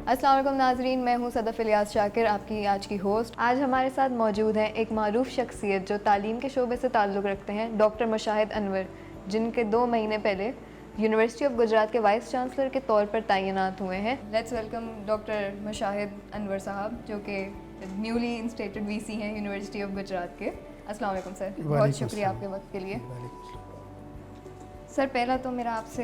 السلام علیکم ناظرین، میں ہوں صدف الیاس شاکر، آپ کی آج کی ہوسٹ۔ آج ہمارے ساتھ موجود ہیں ایک معروف شخصیت جو تعلیم کے شعبے سے تعلق رکھتے ہیں، ڈاکٹر مشاہد انور، جن کے 2 مہینے پہلے یونیورسٹی آف گجرات کے وائس چانسلر کے طور پر تعینات ہوئے ہیں۔ لیٹس ویلکم ڈاکٹر مشاہد انور صاحب، جو کہ نیولی انسٹیٹڈ وی سی ہیں یونیورسٹی آف گجرات کے۔ السلام علیکم سر، بہت شکریہ آپ کے وقت کے لیے۔ سر، پہلا تو میرا آپ سے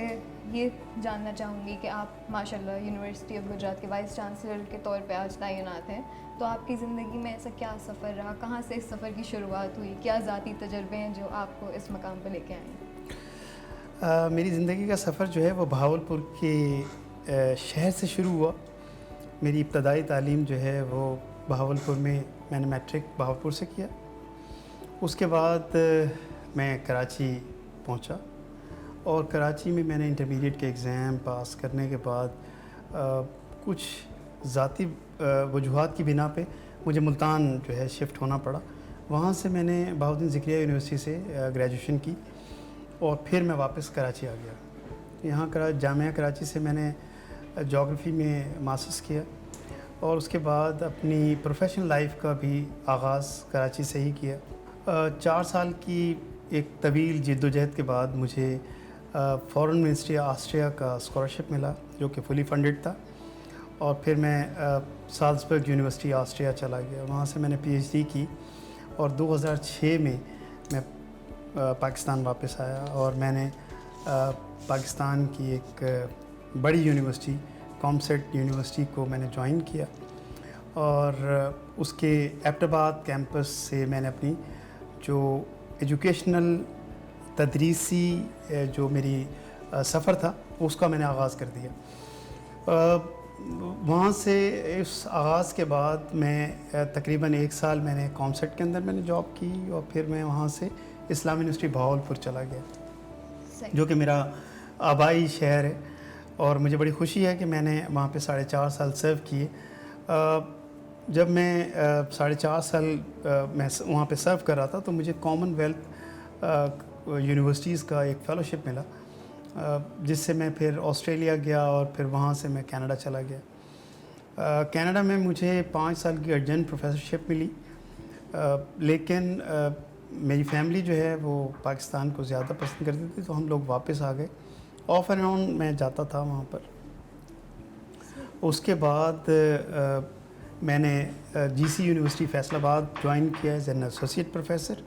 یہ جاننا چاہوں گی کہ آپ ماشاء اللہ یونیورسٹی آف گجرات کے وائس چانسلر کے طور پہ آج تعینات ہیں، تو آپ کی زندگی میں ایسا کیا سفر رہا، کہاں سے اس سفر کی شروعات ہوئی، کیا ذاتی تجربے ہیں جو آپ کو اس مقام پہ لے کے آئے ہیں؟ میری زندگی کا سفر جو ہے وہ بہاولپور کے شہر سے شروع ہوا۔ میری ابتدائی تعلیم جو ہے وہ بہاولپور میں نے میٹرک بہاولپور سے کیا۔ اس کے بعد میں کراچی پہنچا اور کراچی میں نے انٹرمیڈیٹ کے ایگزام پاس کرنے کے بعد کچھ ذاتی وجوہات کی بنا پہ مجھے ملتان جو ہے شفٹ ہونا پڑا۔ وہاں سے میں نے بہاؤالدین ذکریہ یونیورسٹی سے گریجویشن کی اور پھر میں واپس کراچی آ گیا۔ یہاں جامعہ کراچی سے میں نے جغرافی میں ماسٹرز کیا اور اس کے بعد اپنی پروفیشنل لائف کا بھی آغاز کراچی سے ہی کیا۔ 4 سال کی ایک طویل جد و جہد کے بعد مجھے فورن منسٹری آسٹریا کا اسکالرشپ ملا، جو کہ فلی فنڈڈ تھا، اور پھر میں سالزبرگ یونیورسٹی آسٹریا چلا گیا۔ وہاں سے میں نے پی ایچ ڈی کی اور 2006 میں پاکستان واپس آیا اور میں نے پاکستان کی ایک بڑی یونیورسٹی کامسیٹ یونیورسٹی کو میں نے جوائن کیا اور اس کے ایبٹ آباد کیمپس سے میں نے اپنی جو ایجوکیشنل تدریسی جو میری سفر تھا اس کا میں نے آغاز کر دیا۔ وہاں سے اس آغاز کے بعد میں تقریباً 1 سال میں نے کامسیٹ کے اندر میں نے جاب کی اور پھر میں وہاں سے اسلامی یونیورسٹی بہاولپور چلا گیا، جو کہ میرا آبائی شہر ہے، اور مجھے بڑی خوشی ہے کہ میں نے وہاں پہ 4.5 سال سرو کیے۔ جب میں 4.5 سال میں وہاں پہ سرو کر رہا تھا تو مجھے کامن ویلتھ یونیورسٹیز کا ایک فیلوشپ ملا، جس سے میں پھر آسٹریلیا گیا اور پھر وہاں سے میں کینیڈا چلا گیا۔ کینیڈا میں مجھے 5 سال کی ارجنٹ پروفیسرشپ ملی، لیکن میری فیملی جو ہے وہ پاکستان کو زیادہ پسند کرتی تھی، تو ہم لوگ واپس آ گئے۔ آف اینڈ آن میں جاتا تھا وہاں پر۔ اس کے بعد میں نے جی سی یونیورسٹی فیصل آباد جوائن کیا ایز این ایسوسیٹ پروفیسر،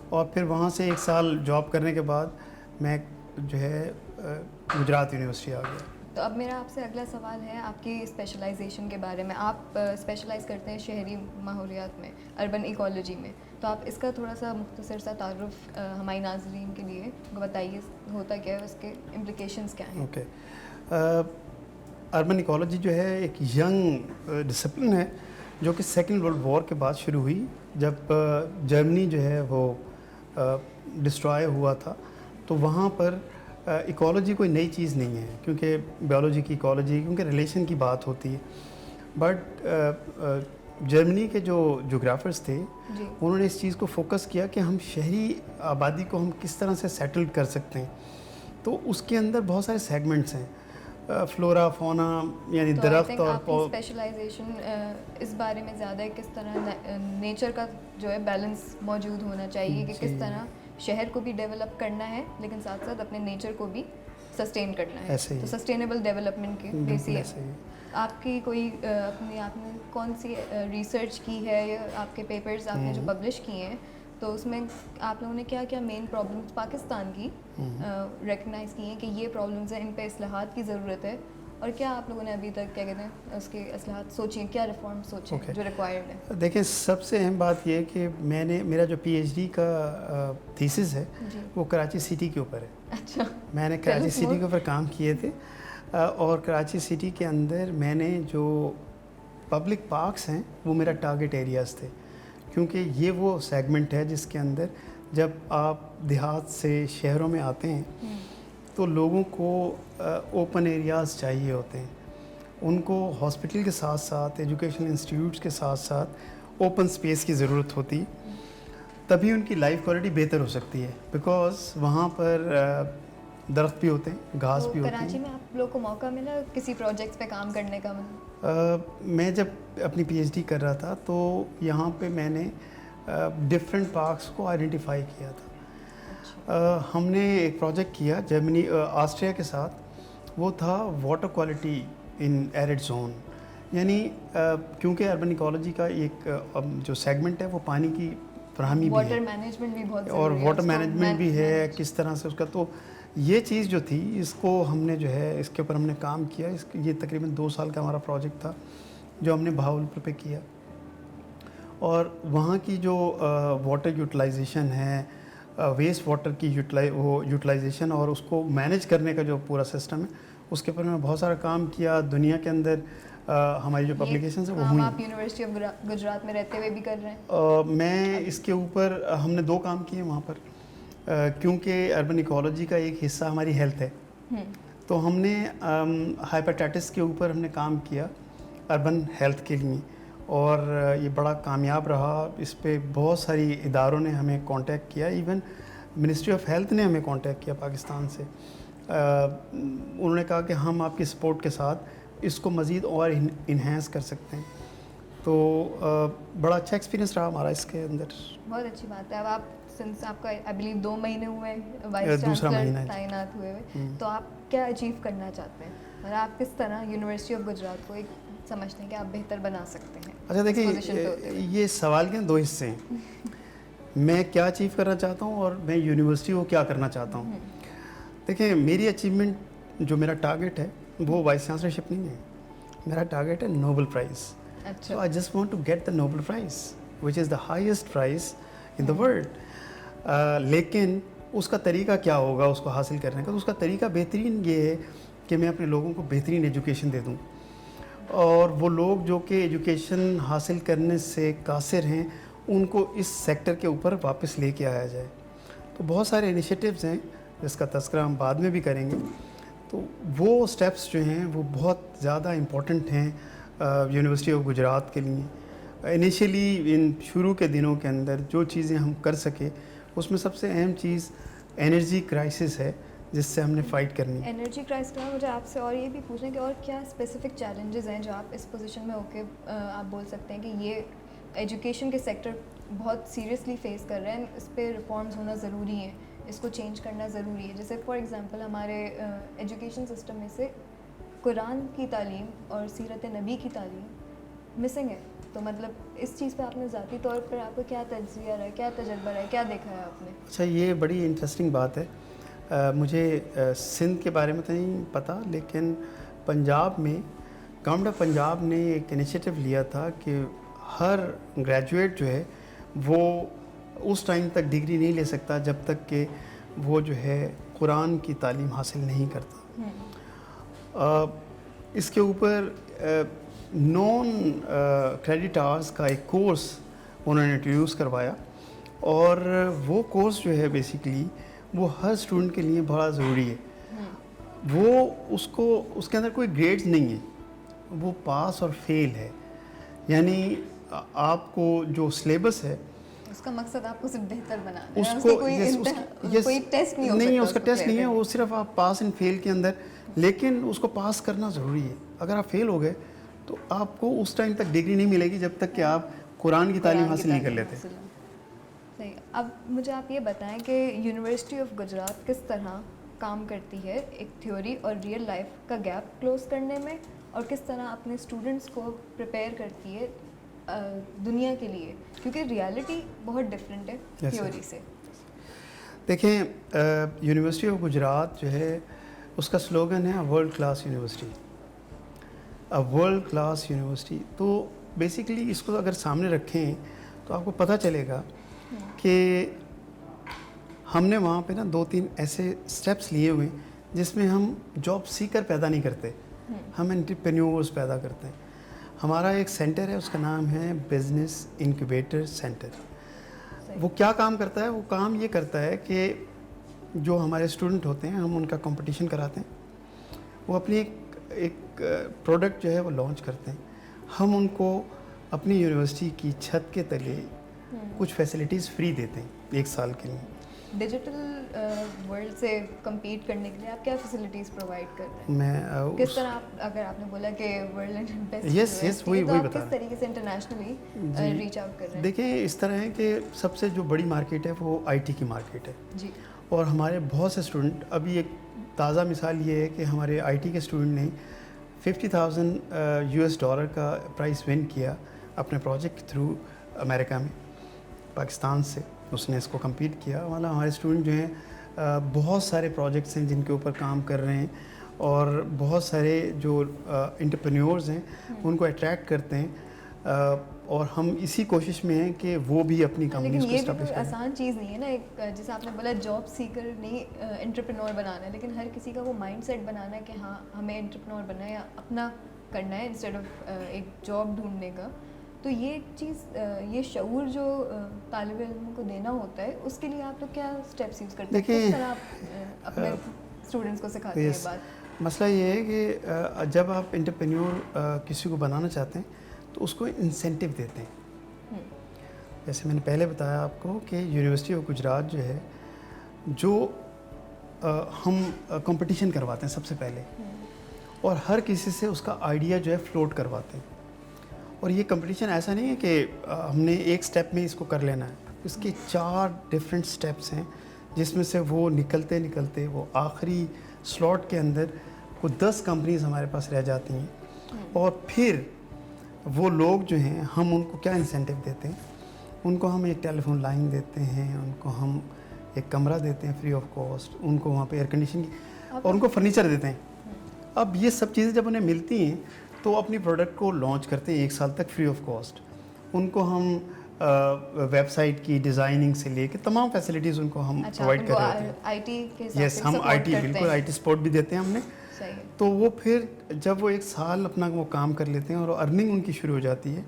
اور پھر وہاں سے 1 سال جاب کرنے کے بعد میں جو ہے گجرات یونیورسٹی آ گیا۔ تو اب میرا آپ سے اگلا سوال ہے آپ کی اسپیشلائزیشن کے بارے میں۔ آپ اسپیشلائز کرتے ہیں شہری ماحولیات میں، اربن ایکالوجی میں، تو آپ اس کا تھوڑا سا مختصر سا تعارف ہماری ناظرین کے لیے بتائیے، ہوتا کیا ہے، اس کے امپلیکیشنز کیا ہیں؟ اوکے، اربن ایکالوجی جو ہے ایک ینگ ڈسپلن ہے جو کہ سیکنڈ ورلڈ وار کے بعد شروع ہوئی، جب جرمنی جو ہے وہ ڈسٹرائے ہوا تھا، تو وہاں پر ایکالوجی کوئی نئی چیز نہیں ہے، کیونکہ بیولوجی کی ایکالوجی کیونکہ ریلیشن کی بات ہوتی ہے، بٹ جرمنی کے جو جغرافرز تھے انہوں نے اس چیز کو فوکس کیا کہ ہم شہری آبادی کو ہم کس طرح سے سیٹل کر سکتے ہیں، تو اس کے اندر بہت سارے سیگمنٹس ہیں، فلورا فونا، یعنی درخت اور اسپیشلائزیشن اس بارے میں زیادہ ہے، کس طرح نیچر کا جو ہے بیلنس موجود ہونا چاہیے، کہ کس طرح شہر کو بھی ڈیولپ کرنا ہے لیکن ساتھ ساتھ اپنے نیچر کو بھی سسٹین کرنا ہے، تو سسٹینیبل ڈیولپمنٹ کی بیسس ہے۔ آپ کی کوئی آپ نے کون سی ریسرچ کی ہے یا آپ کے پیپرز آپ نے جو پبلش کیے ہیں، تو اس میں آپ لوگوں نے کیا کیا مین پرابلمس پاکستان کی ریکگنائز کی ہیں کہ یہ پرابلمس ہیں، ان پہ اصلاحات کی ضرورت ہے، اور کیا آپ لوگوں نے ابھی تک کیا کہتے ہیں اس کے اصلاحات سوچی ہیں، کیا ریفارم سوچے ہیں جو ریکوائرڈ ہے؟ دیکھیں، سب سے اہم بات یہ ہے کہ میرا جو پی ایچ ڈی کا تھیسس ہے وہ کراچی سٹی کے اوپر ہے۔ اچھا، میں نے کراچی سٹی کے اوپر کام کیے تھے، اور کراچی سٹی کے اندر میں نے جو پبلک پارکس ہیں وہ میرا ٹارگٹ ایریاز تھے، کیونکہ یہ وہ سیگمنٹ ہے جس کے اندر جب آپ دیہات سے شہروں میں آتے ہیں تو لوگوں کو اوپن ایریاز چاہیے ہوتے ہیں، ان کو ہاسپٹل کے ساتھ ساتھ ایجوکیشنل انسٹیٹیوٹس کے ساتھ ساتھ اوپن سپیس کی ضرورت ہوتی، تبھی ان کی لائف کوالٹی بہتر ہو سکتی ہے، بیکاز وہاں پر درخت بھی ہوتے ہیں, گھاس بھی ہوتی ہے. کراچی میں آپ لوگ کو موقع ملا کسی پروجیکٹس پہ کام کرنے کا؟ میں جب اپنی پی ایچ ڈی کر رہا تھا تو یہاں پہ میں نے ڈفرینٹ پارکس کو آئیڈینٹیفائی کیا تھا. ہم نے ایک پروجیکٹ کیا جرمنی آسٹریا کے ساتھ, وہ تھا واٹر کوالٹی ان ایرڈ زون. یعنی کیونکہ اربن ایکالوجی کا ایک جو سیگمنٹ ہے وہ پانی کی فراہمی بھی ہے, واٹر مینجمنٹ بھی بہت اور واٹر مینجمنٹ بھی ہے کس طرح سے اس کا. تو یہ چیز جو تھی اس کو ہم نے جو ہے اس کے اوپر ہم نے کام کیا. یہ تقریباً 2 سال کا ہمارا پروجیکٹ تھا جو ہم نے بہاولپور پہ کیا. اور وہاں کی جو واٹر یوٹیلائزیشن ہے, ویسٹ واٹر کی یوٹیلائزیشن اور اس کو مینیج کرنے کا جو پورا سسٹم ہے, اس کے اوپر میں بہت سارا کام کیا. دنیا کے اندر ہماری جو پبلیکیشنز ہیں وہ ہوئی. آپ یونیورسٹی آف گجرات میں رہتے ہوئے بھی کر رہے ہیں؟ میں اس کے اوپر ہم نے 2 کام کیے وہاں پر, کیونکہ اربن ایکالوجی کا ایک حصہ ہماری ہیلتھ ہے. تو ہم نے ہائپیٹائٹس کے اوپر ہم نے کام کیا اربن ہیلتھ کے لیے, اور یہ بڑا کامیاب رہا. اس پہ بہت ساری اداروں نے ہمیں کانٹیکٹ کیا, ایون منسٹری آف ہیلتھ نے ہمیں کانٹیکٹ کیا پاکستان سے. انہوں نے کہا کہ ہم آپ کی سپورٹ کے ساتھ اس کو مزید اور انہینس کر سکتے ہیں. تو بڑا اچھا ایکسپیرینس رہا ہمارا اس کے اندر. بہت اچھی بات ہے. اب آپ سنس آپ کا آئی بلیو 2 مہینے ہوئے وائس چانسلر تعینات ہوئے ہوئے, تو آپ کیا اچیو کرنا چاہتے ہیں, اور آپ کس طرح یونیورسٹی آف گجرات کو ایک سمجھتے ہیں کہ آپ بہتر بنا سکتے ہیں؟ اچھا دیکھیں, یہ سوال کے 2 حصے ہیں. میں کیا اچیو کرنا چاہتا ہوں اور میں یونیورسٹی کو کیا کرنا چاہتا ہوں. دیکھیں, میری اچیومنٹ جو میرا ٹارگیٹ ہے وہ وائس چانسلرشپ نہیں ہے. میرا ٹارگیٹ ہے Nobel prize. So I just want to get the Nobel prize which is the highest prize in the world. لیکن اس کا طریقہ کیا ہوگا اس کو حاصل کرنے کا؟ تو اس کا طریقہ بہترین یہ ہے کہ میں اپنے لوگوں کو بہترین ایجوکیشن دے دوں, اور وہ لوگ جو کہ ایجوکیشن حاصل کرنے سے قاصر ہیں ان کو اس سیکٹر کے اوپر واپس لے کے آیا جائے. تو بہت سارے انیشیٹوز ہیں جس کا تذکرہ ہم بعد میں بھی کریں گے. تو وہ سٹیپس جو ہیں وہ بہت زیادہ امپورٹنٹ ہیں یونیورسٹی آف گجرات کے لیے. انیشیلی ان شروع کے دنوں کے اندر جو چیزیں ہم کر سکے, اس میں سب سے اہم چیز انرجی کرائسس ہے جس سے ہم نے فائٹ کرنی ہے. انرجی کرائسس کا مجھے آپ سے اور یہ بھی پوچھنا کہ اور کیا اسپیسیفک چیلنجز ہیں جو آپ اس پوزیشن میں ہو کے آپ بول سکتے ہیں کہ یہ ایجوکیشن کے سیکٹر بہت سیریسلی فیس کر رہے ہیں, اس پہ ریفارمز ہونا ضروری ہیں, اس کو چینج کرنا ضروری ہے. جیسے فار ایگزامپل ہمارے ایجوکیشن سسٹم میں سے قرآن کی تعلیم اور سیرت نبی کی تعلیم مسنگ ہے. تو مطلب اس چیز پہ آپ نے ذاتی طور پر آپ کو کیا تجزیہ رہا ہے, کیا تجربہ رہا ہے, کیا دیکھا ہے آپ نے؟ اچھا, یہ بڑی انٹرسٹنگ بات ہے. مجھے سندھ کے بارے میں تو نہیں پتہ, لیکن پنجاب میں گورنمنٹ آف پنجاب نے ایک انیشیٹو لیا تھا کہ ہر گریجویٹ جو ہے وہ اس ٹائم تک ڈگری نہیں لے سکتا جب تک کہ وہ جو ہے قرآن کی تعلیم حاصل نہیں کرتا. اس کے اوپر نان کریڈٹ آورس کا ایک کورس انہوں نے انٹروڈیوس کروایا, اور وہ کورس جو ہے بیسیکلی وہ ہر اسٹوڈنٹ کے لیے بڑا ضروری ہے. وہ اس کے اندر کوئی گریڈز نہیں ہے, وہ پاس اور فیل ہے. یعنی آپ کو جو سلیبس ہے اس کا مقصد آپ کو صرف بہتر بنانا ہے, اس کو کوئی ٹیسٹ نہیں ہو نہیں, سکتا, اس کا ٹیسٹ نہیں ہے, وہ صرف آپ پاس اینڈ فیل کے اندر. لیکن اس کو پاس کرنا ضروری ہے. اگر آپ فیل ہو گئے تو آپ کو اس ٹائم تک ڈگری نہیں ملے گی جب تک کہ آپ قرآن کی تعلیم حاصل نہیں کر لیتے. صحیح. اب مجھے آپ یہ بتائیں کہ یونیورسٹی آف گجرات کس طرح کام کرتی ہے ایک تھیوری اور ریئل لائف کا گیپ کلوز کرنے میں, اور کس طرح اپنے اسٹوڈنٹس کو پریپیئر کرتی ہے دنیا کے لیے, کیونکہ ریالٹی بہت ڈفرینٹ ہے تھیوری سے. دیکھیں, یونیورسٹی آف گجرات جو ہے اس کا سلوگن ہے world class university, world class university. تو بیسیکلی اس کو اگر سامنے رکھیں تو آپ کو پتہ چلے گا کہ ہم نے وہاں پہ نا 2-3 ایسے سٹیپس لیے ہوئے جس میں ہم جاب سیکر پیدا نہیں کرتے, ہم انٹرپرینیورز پیدا کرتے ہیں. ہمارا ایک سینٹر ہے, اس کا نام ہے بزنس انکیوبیٹر سینٹر. وہ کیا کام کرتا ہے؟ وہ کام یہ کرتا ہے کہ جو ہمارے اسٹوڈنٹ ہوتے ہیں ہم ان کا کمپٹیشن کراتے ہیں, وہ اپنی ایک پروڈکٹ جو ہے وہ لانچ کرتے ہیں. ہم ان کو اپنی یونیورسٹی کی چھت کے تلے کچھ فیسلٹیز فری دیتے ہیں 1 سال کے لیے. ڈیجیٹل ورلڈ سے کمپیٹ کرنے کے لیے آپ کیا فیسلٹیز پرووائڈ کرتے ہیں؟ میں کس طرح آپ، اگر آپ نے بولا کہ ورلڈ یس وہی بتا کس طریقے سے انٹرنیشنلی ریچ آؤٹ کر رہے ہیں؟ دیکھیں اس طرح ہے کہ سب سے جو بڑی مارکیٹ ہے وہ آئی ٹی کی مارکیٹ ہے جی. اور ہمارے بہت سے اسٹوڈنٹ، ابھی ایک تازہ مثال یہ ہے کہ ہمارے آئی ٹی کے اسٹوڈنٹ نے $50,000 کا پرائز ون کیا اپنے پروجیکٹ کے تھرو امریکہ میں، پاکستان سے اس نے اس کو کمپیٹ کیا. والا ہمارے اسٹوڈنٹ جو ہیں بہت سارے پروجیکٹس ہیں جن کے اوپر کام کر رہے ہیں اور بہت سارے جو انٹرپرینیورز ہیں ان کو اٹریکٹ کرتے ہیں اور ہم اسی کوشش میں ہیں کہ وہ بھی اپنی کمپنیز کو اسٹیبلش کریں. لیکن یہ بھی آسان چیز نہیں ہے نا، ایک جیسے آپ نے بولا جاب سیکر نہیں انٹرپرینور بنانا ہے، لیکن ہر کسی کا وہ مائنڈ سیٹ بنانا ہے کہ ہاں ہمیں انٹرپرینور بننا ہے یا اپنا کرنا ہے انسٹیڈ آف ایک جاب ڈھونڈنے کا. تو یہ ایک چیز، یہ شعور جو طالب علم کو دینا ہوتا ہے، اس کے لیے آپ لوگ کیا اسٹیپس یوز کرتے ہیں؟ کس طرح آپ اپنے اسٹوڈنٹس کو سکھاتے ہیں بات؟ مسئلہ یہ ہے کہ جب آپ انٹرپرینیور کسی کو بنانا چاہتے ہیں تو اس کو انسینٹیو دیتے ہیں. جیسے میں نے پہلے بتایا آپ کو کہ یونیورسٹی آف گجرات جو ہے، جو ہم کمپٹیشن کرواتے ہیں سب سے پہلے اور ہر کسی سے اس کا آئیڈیا جو ہے فلوٹ کرواتے ہیں. اور یہ کمپٹیشن ایسا نہیں ہے کہ ہم نے ایک سٹیپ میں اس کو کر لینا ہے، اس کے 4 ڈفرینٹ سٹیپس ہیں جس میں سے وہ نکلتے نکلتے وہ آخری سلاٹ کے اندر وہ 10 کمپنیز ہمارے پاس رہ جاتی ہیں. اور پھر وہ لوگ جو ہیں ہم ان کو کیا انسینٹیو دیتے ہیں، ان کو ہم ایک ٹیلی فون لائن دیتے ہیں، ان کو ہم ایک کمرہ دیتے ہیں فری آف کاسٹ، ان کو وہاں پہ ایئر کنڈیشننگ اور ان کو فرنیچر دیتے ہیں. اب یہ سب چیزیں جب انہیں ملتی ہیں تو اپنی پروڈکٹ کو لانچ کرتے ہیں 1 سال تک فری آف کاسٹ. ان کو ہم ویب سائٹ کی ڈیزائننگ سے لے کے تمام فیسلٹیز ان کو ہم پرووائڈ کر رہے ہیں. آئی ٹی کے حساب سے یس، ہم آئی ٹی بالکل آئی ٹی سپورٹ بھی دیتے ہیں ہم نے. تو وہ پھر جب وہ 1 سال اپنا وہ کام کر لیتے ہیں اور ارننگ ان کی شروع ہو جاتی ہے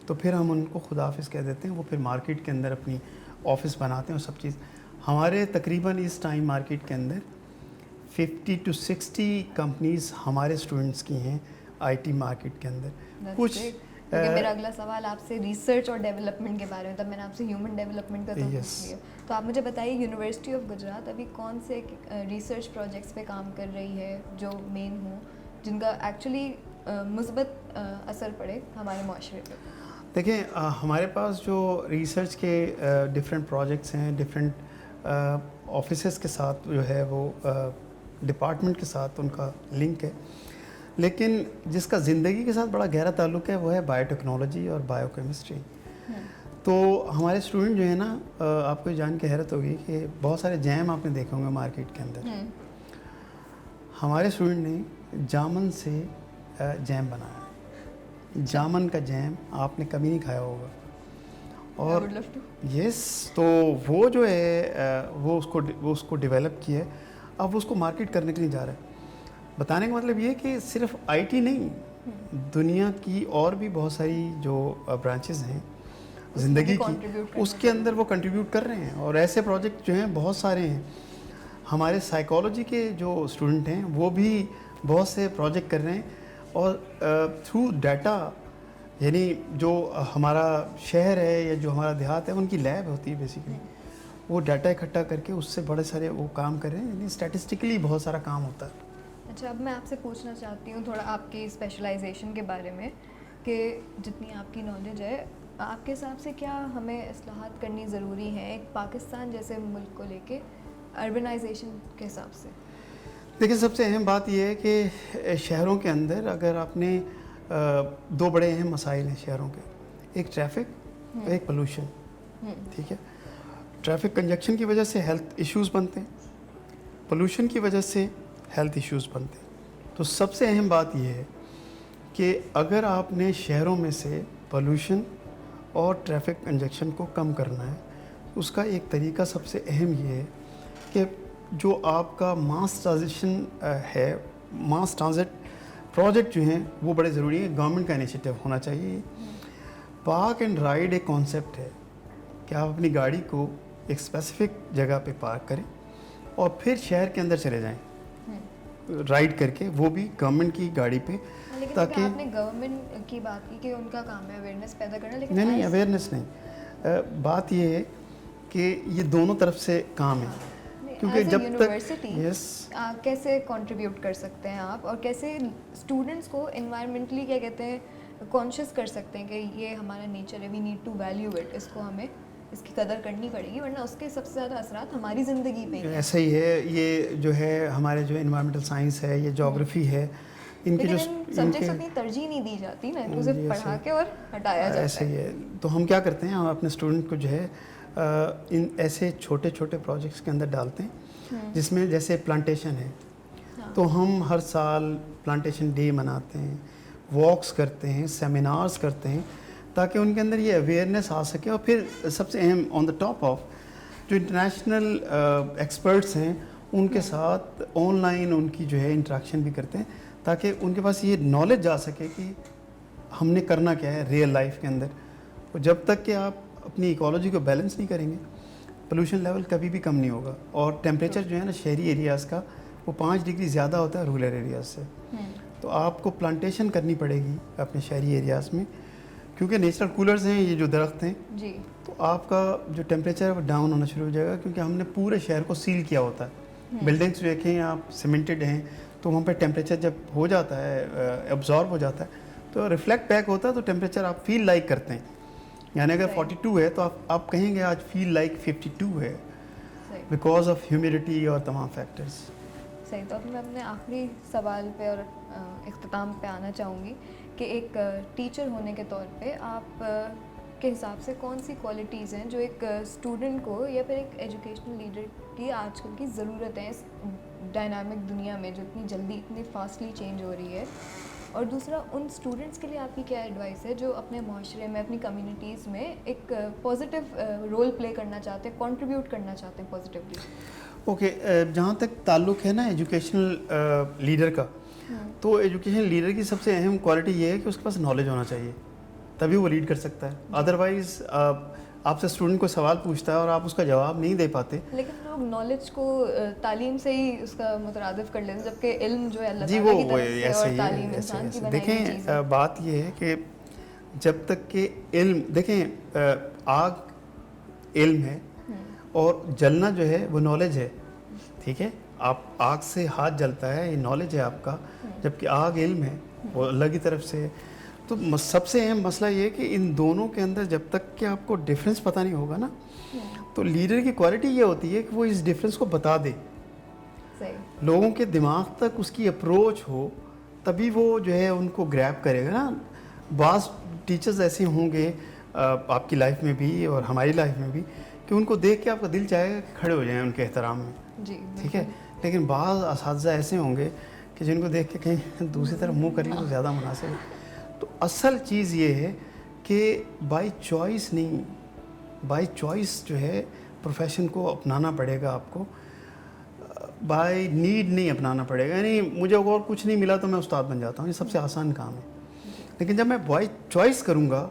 تو پھر ہم ان کو خدا حافظ کہہ دیتے ہیں. وہ پھر مارکیٹ کے اندر اپنی آفس بناتے ہیں اور سب چیز. ہمارے تقریباً اس ٹائم مارکیٹ کے اندر 50 to 60 کمپنیز ہمارے اسٹوڈنٹس کی ہیں آئی ٹی مارکیٹ کے اندر. کچھ میرا اگلا سوال آپ سے ریسرچ اور ڈیولپمنٹ کے بارے میں، تب میں نے آپ سے ہیومن ڈیولپمنٹ کا تو پوچھ لیا. تو آپ مجھے بتائیے یونیورسٹی آف گجرات ابھی کون سے ریسرچ پروجیکٹس پہ کام کر رہی ہے جو مین ہوں، جن کا ایکچولی مثبت اثر پڑے ہمارے معاشرے پہ؟ دیکھیں ہمارے پاس جو ریسرچ کے ڈفرینٹ پروجیکٹس ہیں، ڈفرینٹ آفیسز کے ساتھ جو ہے وہ ڈپارٹمنٹ کے ساتھ ان کا لنک ہے، لیکن جس کا زندگی کے ساتھ بڑا گہرا تعلق ہے وہ ہے بایو ٹیکنالوجی اور بایو کیمسٹری. تو ہمارے اسٹوڈنٹ جو ہیں نا، آپ کو جان کے حیرت ہوگی کہ بہت سارے جیم آپ نے دیکھے ہوں گے مارکیٹ کے اندر. ہمارے اسٹوڈنٹ نے جامن سے جیم بنایا. جامن کا جیم آپ نے کبھی نہیں کھایا ہوگا. اور یس، تو وہ جو ہے وہ اس کو ڈیولپ کیا ہے. اب اس کو مارکیٹ کرنے کے لیے جا رہا ہے. بتانے کا مطلب یہ کہ صرف آئی ٹی نہیں، دنیا کی اور بھی بہت ساری جو برانچز ہیں زندگی کی، اس کے اندر وہ کنٹریبیوٹ کر رہے ہیں. اور ایسے پروجیکٹ جو ہیں بہت سارے ہیں. ہمارے سائیکالوجی کے جو اسٹوڈنٹ ہیں وہ بھی بہت سے پروجیکٹ کر رہے ہیں. اور تھرو ڈیٹا، یعنی جو ہمارا شہر ہے یا جو ہمارا دیہات ہے ان کی لیب ہوتی ہے بیسیکلی، وہ ڈیٹا اکٹھا کر کے اس سے بڑے سارے وہ کام کر رہے ہیں. یعنی اسٹیٹسٹکلی بہت سارا کام ہوتا ہے. اچھا، اب میں آپ سے پوچھنا چاہتی ہوں تھوڑا آپ کی اسپیشلائزیشن کے بارے میں، کہ جتنی آپ کی نالج ہے آپ کے حساب سے کیا ہمیں اصلاحات کرنی ضروری ہیں ایک پاکستان جیسے ملک کو لے کے اربنائزیشن کے حساب سے؟ دیکھیں سب سے اہم بات یہ ہے کہ شہروں کے اندر اگر آپ نے 2 بڑے اہم مسائل ہیں شہروں کے، ایک ٹریفک اور ایک پولوشن. ٹھیک ہے، ٹریفک کنجکشن کی وجہ سے ہیلتھ ایشوز بنتے ہیں، پولوشن کی وجہ سے ہیلتھ ایشوز بنتے ہیں. تو سب سے اہم بات یہ ہے کہ اگر آپ نے شہروں میں سے پولوشن اور ٹریفک کنجکشن کو کم کرنا ہے، اس کا ایک طریقہ سب سے اہم یہ ہے کہ جو آپ کا ماس ٹرانزیشن ہے، ماس ٹرانزٹ پروجیکٹ جو ہیں وہ بڑے ضروری ہیں. گورنمنٹ کا انیشیٹو ہونا چاہیے. پارک اینڈ رائڈ ایک کانسیپٹ ہے کہ آپ اپنی گاڑی کو ایک اسپیسیفک جگہ پہ پارک کریں اور پھر شہر کے اندر چلے جائیں رائڈ کر کے، وہ بھی گورنمنٹ کی گاڑی پہ. لیکن تاکہ آپ نے گورنمنٹ کی بات کی کہ ان کا کام ہے اویئرنیس پیدا کرنا، لیکن نہیں اویئرنیس نہیں، بات یہ ہے کہ یہ دونوں طرف سے کام ہے, کیونکہ جب تک یس کیسے کنٹریبیوٹ کر سکتے ہیں آپ, اور کیسے اسٹوڈنٹس کو انوائرمنٹلی کیا کہتے ہیں کانشیس کر سکتے ہیں کہ یہ ہمارا نیچر ہے, we need to value it, اس کو ہمیں اس کی قدر کرنی پڑے گی ورنہ اس کے سب سے زیادہ اثرات ہماری زندگی پہ ہیں. ایسا ہی ہے, یہ جو ہے ہمارے جو انوائرمنٹل سائنس ہے, یہ جیوگرافی ہے, ان کی جو سبجیکٹس اتنی ترجیح نہیں دی جاتی نا, تو صرف پڑھا کے اور ہٹایا جاتا ہے. ایسا ہی ہے. تو ہم کیا کرتے ہیں, ہم اپنے اسٹوڈنٹ کو جو ہے ان ایسے چھوٹے چھوٹے پروجیکٹس کے اندر ڈالتے ہیں جس میں جیسے پلانٹیشن ہے, تو ہم ہر سال پلانٹیشن ڈے مناتے ہیں, واکس کرتے ہیں, سیمینارز کرتے ہیں, تاکہ ان کے اندر یہ اویئرنیس آ سکے. اور پھر سب سے اہم آن دا ٹاپ آف جو انٹرنیشنل ایکسپرٹس ہیں ان کے ساتھ آن لائن ان کی جو ہے انٹریکشن بھی کرتے ہیں, تاکہ ان کے پاس یہ نالج آ سکے کہ ہم نے کرنا کیا ہے ریئل لائف کے اندر. اور جب تک کہ آپ اپنی ایکالوجی کو بیلنس نہیں کریں گے, پولوشن لیول کبھی بھی کم نہیں ہوگا. اور ٹیمپریچر جو ہے نا شہری ایریاز کا وہ 5 ڈگری زیادہ ہوتا ہے رورل ایریاز سے. تو آپ کو پلانٹیشن کرنی پڑے گی اپنے شہری ایریاز میں, کیونکہ نیچرل کولرز ہیں یہ جو درخت ہیں جی, تو آپ کا جو ٹیمپریچر ہے وہ ڈاؤن ہونا شروع ہو جائے گا, کیونکہ ہم نے پورے شہر کو سیل کیا ہوتا ہے. بلڈنگس دیکھیں آپ سیمنٹڈ ہیں, تو وہاں پہ ٹیمپریچر جب ہو جاتا ہے ایبزارب ہو جاتا ہے تو ریفلیکٹ بیک ہوتا ہے, تو ٹیمپریچر آپ فیل لائک کرتے ہیں. یعنی اگر 42 ہے تو آپ کہیں گے آج فیل لائک 52 ہے, بیکاز آف ہیومیڈیٹی اور تمام فیکٹرز. صحیح. تو اب میں اپنے آخری سوال پہ اور اختتام پہ آنا چاہوں گی کہ ایک ٹیچر ہونے کے طور پہ آپ کے حساب سے کون سی کوالٹیز ہیں جو ایک اسٹوڈنٹ کو یا پھر ایک ایجوکیشنل لیڈر کی آج کل کی ضرورت ہے اس ڈائنامک دنیا میں جو اتنی جلدی اتنی فاسٹلی چینج ہو رہی ہے, اور دوسرا ان اسٹوڈنٹس کے لیے آپ کی کیا ایڈوائس ہے جو اپنے معاشرے میں اپنی کمیونٹیز میں ایک پازیٹیو رول پلے کرنا چاہتے ہیں, کنٹریبیوٹ کرنا چاہتے ہیں پازیٹیولی. اوکے, جہاں تک تعلق ہے نا ایجوکیشنل لیڈر کا, تو ایجوکیشنل لیڈر کی سب سے اہم کوالٹی یہ ہے کہ اس کے پاس نالج ہونا چاہیے, تبھی وہ لیڈ کر سکتا ہے. ادروائز آپ سے اسٹوڈنٹ کو سوال پوچھتا ہے اور آپ اس کا جواب نہیں دے پاتے. لیکن لوگ نالج کو تعلیم سے ہی اس کا مترادف کر لیتے ہیں, جبکہ علم جو ہے اللہ جی تعالیٰ وہ کی طرف سے اور تعلیم ایسے انسان کی ایسے بنائی ہوئی چیز ہے. دیکھیں بات یہ ہے کہ جب تک کہ علم, دیکھیں آگ علم ہے اور جلنا جو ہے وہ نالج ہے, ٹھیک ہے. آپ آگ سے ہاتھ جلتا ہے, یہ نالج ہے آپ کا, جبکہ آگ علم ہے وہ اللہ کی طرف سے. تو سب سے اہم مسئلہ یہ ہے کہ ان دونوں کے اندر جب تک کہ آپ کو ڈفرینس پتہ نہیں ہوگا نا, تو لیڈر کی کوالٹی یہ ہوتی ہے کہ وہ اس ڈفرینس کو بتا دے, لوگوں کے دماغ تک اس کی اپروچ ہو, تبھی وہ جو ہے ان کو گریب کرے گا نا. بعض ٹیچرز ایسے ہوں گے آپ کی لائف میں بھی اور ہماری لائف میں بھی کہ ان کو دیکھ کے آپ کا دل چاہے گا کہ کھڑے ہو جائیں ان کے احترام میں, ٹھیک ہے. لیکن بعض اساتذہ ایسے ہوں گے کہ جن کو دیکھ کے کہیں دوسری طرف منہ کر لیں تو زیادہ مناسب ہے. تو اصل چیز یہ ہے کہ بائی چوائس نہیں, بائی چوائس جو ہے پروفیشن کو اپنانا پڑے گا آپ کو, بائی نیڈ نہیں اپنانا پڑے گا. یعنی مجھے اور کچھ نہیں ملا تو میں استاد بن جاتا ہوں, یہ سب سے آسان کام ہے. لیکن جب میں بائی چوائس کروں گا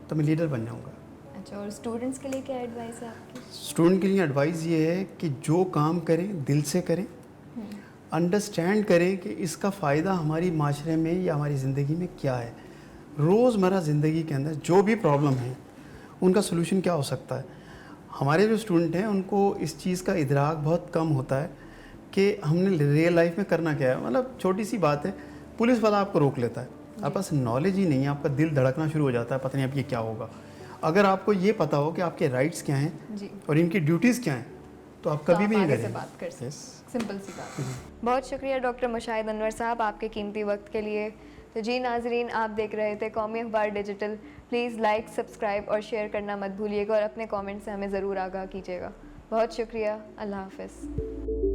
تو میں لیڈر بن جاؤں گا. اچھا, اور اسٹوڈنٹس کے لیے کیا ایڈوائس ہے آپ کی؟ اسٹوڈنٹ کے لیے ایڈوائس یہ ہے کہ جو کام کریں دل سے کریں, انڈرسٹینڈ کریں کہ اس کا فائدہ ہماری معاشرے میں یا ہماری زندگی میں کیا ہے. روزمرہ زندگی کے اندر جو بھی پرابلم ہیں ان کا سلوشن کیا ہو سکتا ہے. ہمارے جو اسٹوڈنٹ ہیں ان کو اس چیز کا ادراک بہت کم ہوتا ہے کہ ہم نے ریئل لائف میں کرنا کیا ہے. مطلب چھوٹی سی بات ہے, پولیس والا آپ کو روک لیتا ہے, آپ پاس نالج ہی نہیں ہے, آپ کا دل دھڑکنا شروع ہو جاتا ہے, پتہ نہیں اب یہ کیا ہوگا. اگر آپ کو یہ پتہ ہو کہ آپ کے رائٹس کیا ہیں اور ان کی ڈیوٹیز کیا ہیں تو آپ کبھی بھی نہیں آگے سے بات کر سکتے. سمپل سی بات. بہت شکریہ ڈاکٹر مشاہد انور صاحب آپ کے قیمتی وقت کے لیے. تو جی ناظرین, آپ دیکھ رہے تھے قومی اخبار ڈیجیٹل. پلیز لائک, سبسکرائب اور شیئر کرنا مت بھولیے گا, اور اپنے کامنٹ سے ہمیں ضرور آگاہ کیجیے گا. بہت شکریہ. اللہ حافظ.